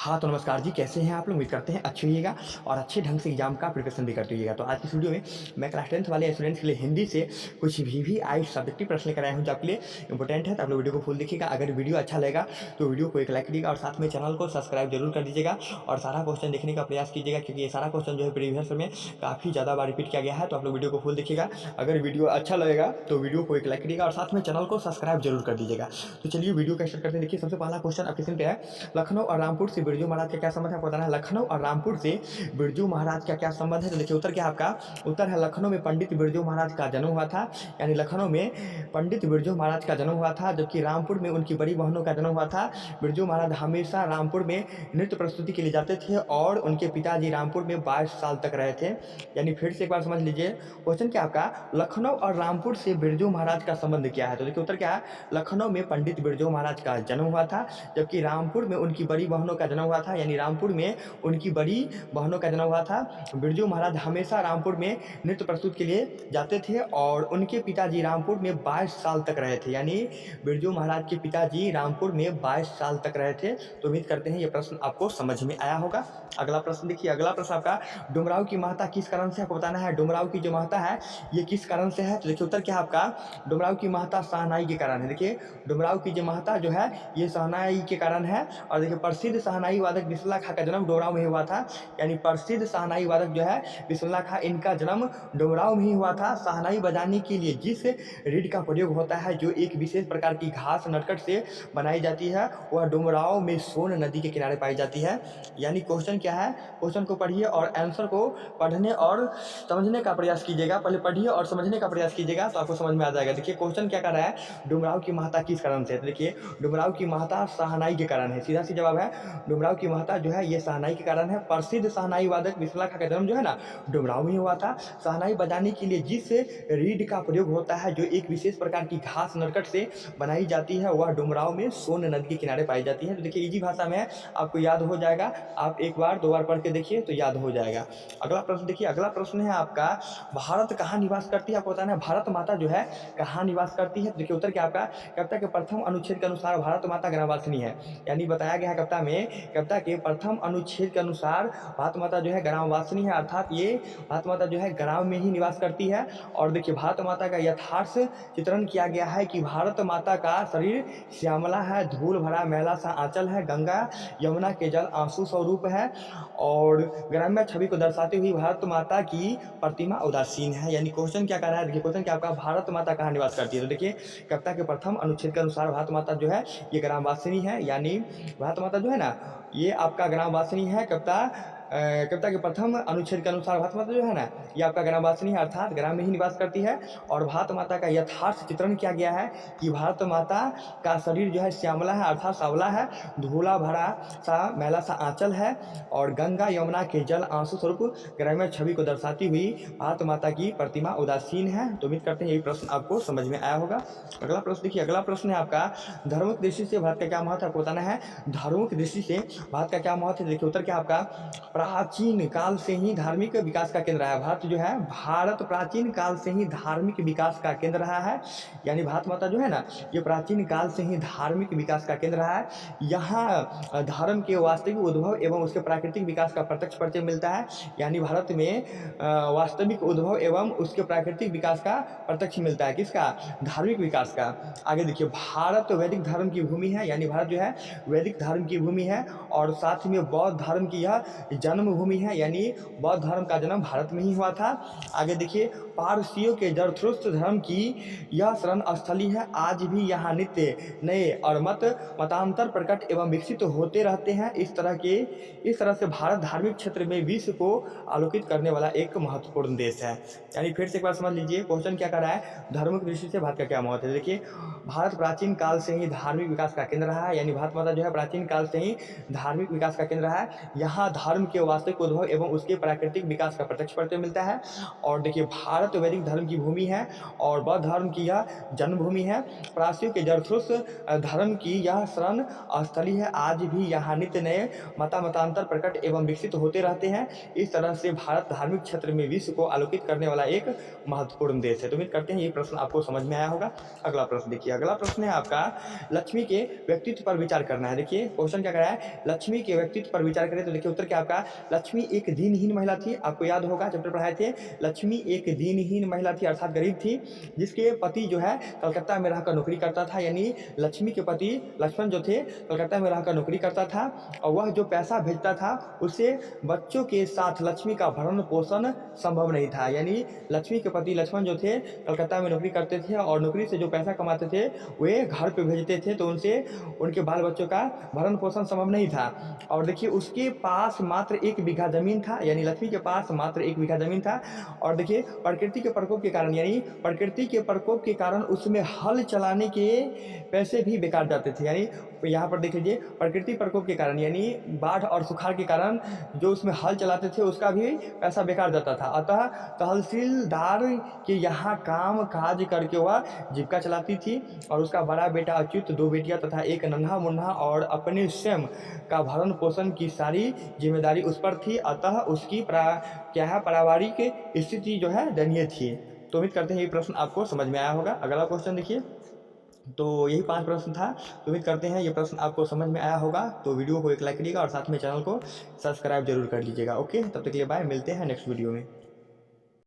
हाँ, तो नमस्कार जी, कैसे हैं आप लोग? उम्मीद करते हैं अच्छे होइएगा और अच्छे ढंग से एग्ज़ाम का प्रिपरेशन भी करते होइएगा। तो आज की इस वीडियो में मैं क्लास 10th वाले स्टूडेंट्स के लिए हिंदी से कुछ वीवीआई सब्जेक्टिव प्रश्न लेकर आया हूँ जो आपके लिए इंपॉर्टेंट है। तो आप लोग वीडियो को फुल देखिएगा। अगर वीडियो अच्छा लगेगा तो वीडियो को एक लाइक करिएगा और साथ में चैनल को सब्सक्राइब जरूर कर दीजिएगा और सारा क्वेश्चन देखने का प्रयास कीजिएगा, क्योंकि ये सारा क्वेश्चन जो है प्रीवियस में काफ़ी ज़्यादा बार रिपीट किया गया है। तो आप लोग वीडियो को फुल देखिएगा। अगर वीडियो अच्छा लगेगा तो वीडियो को एक लाइक करिएगा और साथ में चैनल को सब्सक्राइब जरूर कर दीजिएगा। तो चलिए वीडियो का स्टार्ट करते हैं। देखिए, सबसे पहला क्वेश्चन आपके स्क्रीन पे है, लखनऊ और रामपुर से बिरजू महाराज का क्या संबंध है? आपको बताना है लखनऊ और रामपुर से बिरजू महाराज का क्या संबंध है। तो देखिए उत्तर क्या है आपका? उत्तर है लखनऊ में पंडित बिरजू महाराज का जन्म हुआ था, यानी लखनऊ में पंडित बिरजू महाराज का जन्म हुआ था, जबकि रामपुर में उनकी बड़ी बहनों का जन्म हुआ था। बिरजू महाराज हमेशा रामपुर में नृत्य प्रस्तुति के लिए जाते थे और उनके पिताजी रामपुर में 22 साल तक रहे थे। यानी फिर से एक बार समझ लीजिए, क्वेश्चन क्या आपका? लखनऊ और रामपुर से बिरजू महाराज का संबंध क्या है? तो देखिए उत्तर क्या है? लखनऊ में पंडित बिरजू महाराज का जन्म हुआ था, जबकि रामपुर में उनकी बड़ी बहनों का जन्म हुआ था। यानी रामपुर में उनकी बड़ी बहनों का जन्म हुआ था। बिरजू महाराज हमेशा रामपुर में नृत्य प्रस्तुत के लिए जाते थे और उनके पिताजी रामपुर में 22 साल तक रहे थे। यानी बिरजू महाराज के पिताजी रामपुर में 22 साल तक रहे थे। तो उम्मीद करते हैं ये प्रश्न आपको समझ में आया होगा। अगला प्रश्न देखिए, अगला प्रश्न आपका, डुमराव की महत्ता किस कारण से? आपको बताना है डुमराव की जो महत्ता है ये किस कारण से है। तो देखिए उत्तर क्या है आपका? डुमराव की महत्ता शहनाई के कारण है। देखिए डुमराव की जो महत्ता जो है ये शहनाई के कारण है। और देखिए प्रसिद्ध शहनाई वादक बिस्मिल्लाह खां का जन्म डुमराव में हुआ था। यानी प्रसिद्ध शहनाई वादक जो है बिस्मिल्लाह खां, इनका जन्म डुमराव में ही हुआ था। शहनाई बजाने के लिए जिस रीड का प्रयोग होता है, जो एक विशेष प्रकार की घास नटखट से बनाई जाती है, वह डुमराव में सोन नदी के किनारे पाई जाती है। यानी क्वेश्चन क्या है? क्वेश्चन को पढ़िए और आंसर को पढ़ने और समझने का प्रयास कीजिएगा। पहले पढ़िए और समझने का प्रयास कीजिएगा तो आपको समझ में आ जाएगा। देखिए क्वेश्चन क्या कर रहा है, डुमराव की महत्ता किस कारण से है? तो देखिए डुमराव की महत्ता शहनाई के कारण है। सीधा सी जवाब है, डुमराव की महत्ता जो है ये शहनाई के कारण है। प्रसिद्ध शहनाई वादक बिस्मिल्लाह खां का जन्म जो है ना डुमराव में हुआ था। शहनाई बजाने के लिए जिस रीड का प्रयोग होता है, जो एक विशेष प्रकार की घास नटखट से बनाई जाती है, वह डुमराव में सोन नदी के किनारे पाई जाती है। तो देखिए इजी भाषा में आपको याद हो जाएगा। आप एक बार दो बार पढ़ के देखिए तो याद हो जाएगा। अगला प्रश्न देखिए, अगला प्रश्न है आपका, भारत कहाँ निवास करती है? आपको बताना है भारत माता जो है कहाँ निवास करती है। तो देखिए उत्तर क्या आपका? कविता के प्रथम अनुच्छेद के अनुसार भारत माता ग्रामवासिनी है। यानी बताया गया है कविता में, कविता के प्रथम अनुच्छेद के अनुसार भारत माता जो है ग्रामवासिनी है, अर्थात ये भारत माता जो है ग्राम में ही निवास करती है। और देखिए भारत माता का यथार्थ चित्रण किया गया है कि भारत माता का शरीर श्यामला है, धूल भरा मैला सा आंचल है, गंगा यमुना के जल आंसू स्वरूप है और ग्राम्य छवि को दर्शाती हुई भारत माता की प्रतिमा उदासीन है। यानी क्वेश्चन क्या कर रहा है? देखिए क्वेश्चन क्या आपका, भारत माता कहाँ निवास करती है? तो देखिए कविता के प्रथम अनुच्छेद के अनुसार भारत माता जो है ये ग्रामवासिनी है। यानी भारत माता जो है ना ये आपका ग्रामवासिनी है। कविता के प्रथम अनुच्छेद के अनुसार भारत माता जो है ना ये आपका ग्रामवासिनी है, अर्थात ग्राम में ही निवास करती है। और भारत माता का यथार्थ चित्रण किया गया है कि भारत माता का शरीर जो है श्यामला है, अर्थात सांवला है, धूला भरा सा मैला सा आंचल है और गंगा यमुना के जल आंसू स्वरूप ग्राम्य छवि को दर्शाती हुई भारत माता की प्रतिमा उदासीन है। तो उम्मीद करते हैं यही प्रश्न आपको समझ में आया होगा। अगला प्रश्न देखिए, अगला प्रश्न है आपका, धार्मिक दृष्टि से भारत का क्या महत्व है? आपको बताना है धार्मिक दृष्टि से भारत का क्या महत्व है। देखिए उत्तर क्या आपका, प्राचीन काल से ही धार्मिक विकास का केंद्र रहा है। भारत जो है, भारत प्राचीन काल से ही धार्मिक विकास का केंद्र रहा है। यानी भारत माता जो है ना ये प्राचीन काल से ही धार्मिक विकास का केंद्र रहा है। यहाँ धर्म के वास्तविक उद्भव एवं उसके प्राकृतिक विकास का प्रत्यक्ष परिचय मिलता है। यानी भारत में वास्तविक उद्भव एवं उसके प्राकृतिक विकास का प्रत्यक्ष मिलता है। किसका? धार्मिक विकास का। आगे देखिए, भारत वैदिक धर्म की भूमि है। यानी भारत जो है वैदिक धर्म की भूमि है और साथ ही में बौद्ध धर्म की यह जन्मभूमि है। यानी बौद्ध धर्म का जन्म भारत में ही हुआ था। आगे देखिए, पारसियों के जरथुस्त्र धर्म की यह शरण स्थली है। आज भी यहाँ नित्य नए और मतांतर प्रकट एवं विकसित होते रहते हैं। इस तरह से भारत धार्मिक क्षेत्र में विश्व को आलोकित करने वाला एक महत्वपूर्ण देश है। यानी फिर से एक बार समझ लीजिए, क्वेश्चन क्या कर रहा है, धार्मिक दृष्टि से भारत का क्या महत्व है। देखिए भारत प्राचीन काल से ही धार्मिक विकास का केंद्र रहा है। यानी भारत माता जो है प्राचीन काल से ही धार्मिक विकास का केंद्र रहा है। यहाँ धर्म के वास्तविक उद्भव एवं उसके प्राकृतिक विकास का प्रत्यक्ष परिचय मिलता है। और देखिए भारत वैदिक धर्म की भूमि है और बौद्ध धर्म की यह जन्मभूमि है। प्राचीन के जरथुस धर्म की यह शरण स्थली है। आज भी यहाँ नित्य नए मतांतर प्रकट एवं विकसित होते रहते हैं। इस तरह से भारत धार्मिक क्षेत्र में विश्व को आलोकित करने वाला एक महत्वपूर्ण देश है। तो उम्मीद करते हैं ये प्रश्न आपको समझ में आया होगा। अगला प्रश्न देखिए, अगला प्रश्न है आपका लक्ष्मी के व्यक्तित्व पर विचार करना है। देखिए क्वेश्चन क्या करा है, लक्ष्मी के व्यक्तित्व पर विचार करें। तो देखिए उत्तर क्या आपका, लक्ष्मी एक दीनहीन महिला थी। आपको याद होगा चैप्टर पढ़ाए थे, लक्ष्मी एक दीनहीन महिला थी अर्थात गरीब थी, जिसके पति जो है कलकत्ता में रहकर नौकरी करता था। यानी लक्ष्मी के पति लक्ष्मण जो थे कलकत्ता में रहकर नौकरी करता था और वह जो पैसा भेजता था उससे बच्चों के साथ लक्ष्मी का भरण पोषण संभव नहीं था। यानी लक्ष्मी के पति लक्ष्मण जो थे कलकत्ता में नौकरी करते थे और नौकरी से जो पैसा कमाते थे वे घर पे भेजते थे, तो उनसे उनके बाल बच्चों का भरण पोषण संभव नहीं था। और देखिए उसके पास मात्र 1 बीघा जमीन था, यानी लक्ष्मी के पास मात्र 1 बीघा जमीन था। और देखिए प्रकृति के प्रकोप के कारण, यानी प्रकृति के प्रकोप के कारण उसमें हल चलाने के पैसे भी बेकार जाते थे। यानी यहाँ पर देख लीजिए प्रकृति प्रकोप के कारण यानी बाढ़ और सुखाड़ के कारण जो उसमें हल चलाते थे उसका भी पैसा बेकार जाता था। अतः तहसीलदार के यहाँ काम काज करके वह जीविका चलाती थी और उसका बड़ा बेटा अच्युत, 2 बेटियां तथा एक नन्हा मुन्ना और अपने स्वयं का भरण पोषण की सारी जिम्मेदारी उस पर थी। अतः उसकी क्या है पारिवारिक स्थिति जो है दयनीय थी। तो उम्मीद करते हैं ये प्रश्न आपको समझ में आया होगा। अगला क्वेश्चन देखिए, तो यही 5 प्रश्न था। तो उम्मीद करते हैं ये प्रश्न आपको समझ में आया होगा। तो वीडियो को एक लाइक करिएगा और साथ में चैनल को सब्सक्राइब जरूर कर लीजिएगा। ओके, तब तक के लिए बाय, मिलते हैं नेक्स्ट वीडियो में।